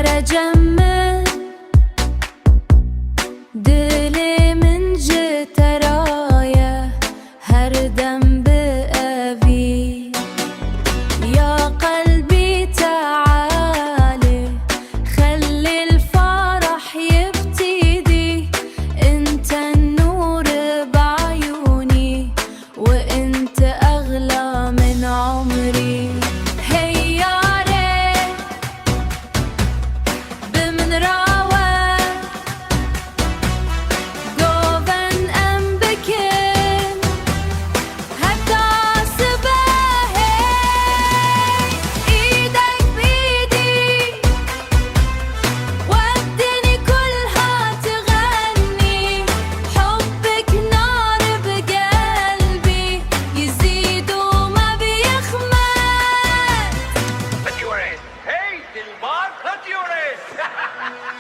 ورا جمل دلي من جت راية هردم بأبي يا قلبي تعالي خلي الفرح يبتدي انت النور بعيوني وانت اغلى من عمري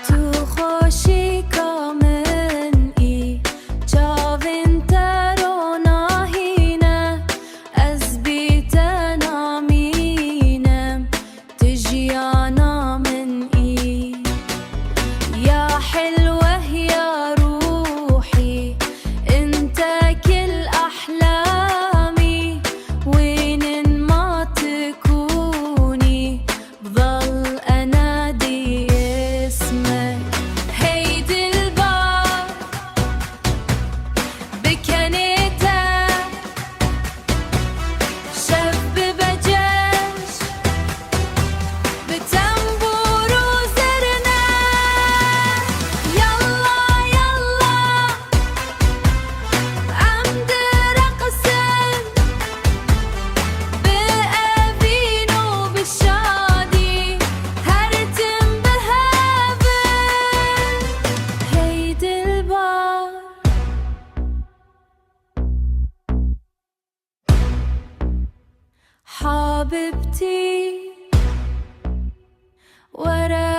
تو خوشی کامن ای چاوین ترو ناهینه از بیت نامینم تجیانا من ای یا حلوه یا روحي انت كل احلامي وين ما تكوني بضل انادي اسمك هيدي البار بكنيتها شب بجاش بتنبور وزرنا يلا يلا عمد رقصن بأبين وبالشادي هرتم بهابن هيدي البار حبيبتي ورا